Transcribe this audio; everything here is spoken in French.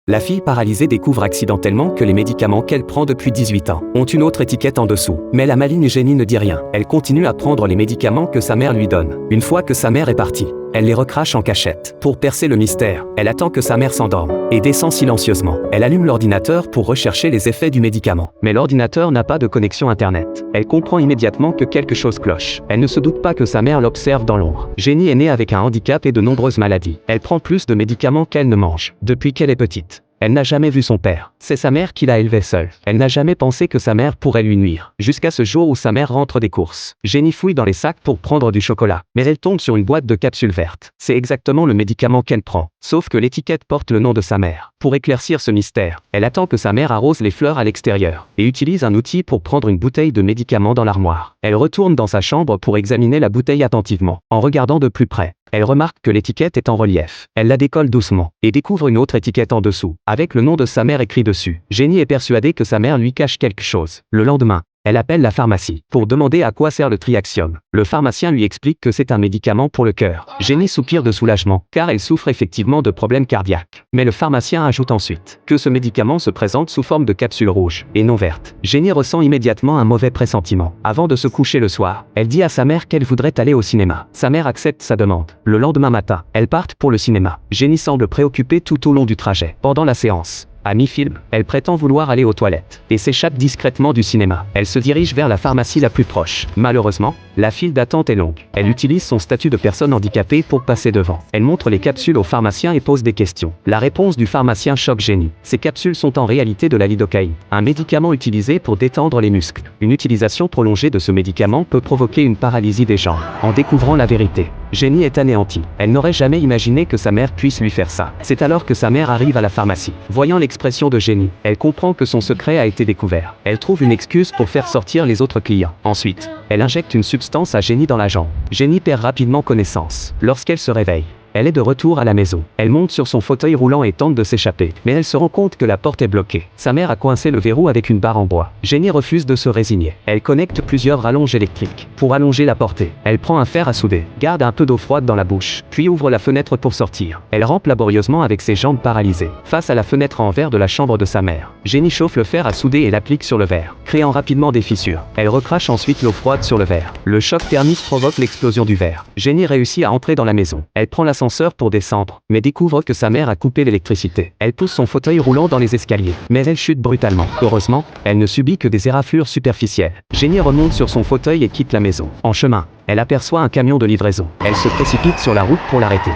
La fille paralysée découvre accidentellement que les médicaments qu'elle prend depuis 18 ans ont une autre étiquette en dessous. Mais la maligne Jenny ne dit rien. Elle continue à prendre les médicaments que sa mère lui donne. Une fois que sa mère est partie, elle les recrache en cachette. Pour percer le mystère, elle attend que sa mère s'endorme et descend silencieusement. Elle allume l'ordinateur pour rechercher les effets du médicament. Mais l'ordinateur n'a pas de connexion internet. Elle comprend immédiatement que quelque chose cloche. Elle ne se doute pas que sa mère l'observe dans l'ombre. Jenny est née avec un handicap et de nombreuses maladies. Elle prend plus de médicaments qu'elle ne mange depuis qu'elle est petite. Elle n'a jamais vu son père. C'est sa mère qui l'a élevée seule. Elle n'a jamais pensé que sa mère pourrait lui nuire. Jusqu'à ce jour où sa mère rentre des courses. Jenny fouille dans les sacs pour prendre du chocolat. Mais elle tombe sur une boîte de capsules vertes. C'est exactement le médicament qu'elle prend. Sauf que l'étiquette porte le nom de sa mère. Pour éclaircir ce mystère, elle attend que sa mère arrose les fleurs à l'extérieur. Et utilise un outil pour prendre une bouteille de médicament dans l'armoire. Elle retourne dans sa chambre pour examiner la bouteille attentivement. En regardant de plus près, elle remarque que l'étiquette est en relief. Elle la décolle doucement et découvre une autre étiquette en dessous, avec le nom de sa mère écrit dessus. Jenny est persuadée que sa mère lui cache quelque chose. Le lendemain, elle appelle la pharmacie pour demander à quoi sert le Triaxium. Le pharmacien lui explique que c'est un médicament pour le cœur. Jenny soupire de soulagement, car elle souffre effectivement de problèmes cardiaques. Mais le pharmacien ajoute ensuite que ce médicament se présente sous forme de capsules rouges et non vertes. Jenny ressent immédiatement un mauvais pressentiment. Avant de se coucher le soir, elle dit à sa mère qu'elle voudrait aller au cinéma. Sa mère accepte sa demande. Le lendemain matin, elles partent pour le cinéma. Jenny semble préoccupée tout au long du trajet. Pendant la séance, à mi-film, elle prétend vouloir aller aux toilettes et s'échappe discrètement du cinéma. Elle se dirige vers la pharmacie la plus proche. Malheureusement, la file d'attente est longue. Elle utilise son statut de personne handicapée pour passer devant. Elle montre les capsules au pharmacien et pose des questions. La réponse du pharmacien choque Jenny. Ces capsules sont en réalité de la lidocaïne, un médicament utilisé pour détendre les muscles. Une utilisation prolongée de ce médicament peut provoquer une paralysie des jambes. En découvrant la vérité, Jenny est anéantie. Elle n'aurait jamais imaginé que sa mère puisse lui faire ça. C'est alors que sa mère arrive à la pharmacie. Voyant l'expression de Jenny, elle comprend que son secret a été découvert. Elle trouve une excuse pour faire sortir les autres clients. Ensuite, elle injecte une substance à Jenny dans la jambe. Jenny perd rapidement connaissance. Lorsqu'elle se réveille, elle est de retour à la maison. Elle monte sur son fauteuil roulant et tente de s'échapper. Mais elle se rend compte que la porte est bloquée. Sa mère a coincé le verrou avec une barre en bois. Jenny refuse de se résigner. Elle connecte plusieurs rallonges électriques pour allonger la portée. Elle prend un fer à souder, garde un peu d'eau froide dans la bouche, puis ouvre la fenêtre pour sortir. Elle rampe laborieusement avec ses jambes paralysées, face à la fenêtre en verre de la chambre de sa mère. Jenny chauffe le fer à souder et l'applique sur le verre, créant rapidement des fissures. Elle recrache ensuite l'eau froide sur le verre. Le choc thermique provoque l'explosion du verre. Jenny réussit à entrer dans la maison. Elle prend l'ascenseur pour descendre, mais découvre que sa mère a coupé l'électricité. Elle pousse son fauteuil roulant dans les escaliers, mais elle chute brutalement. Heureusement, elle ne subit que des éraflures superficielles. Jenny remonte sur son fauteuil et quitte la maison. En chemin, elle aperçoit un camion de livraison. Elle se précipite sur la route pour l'arrêter.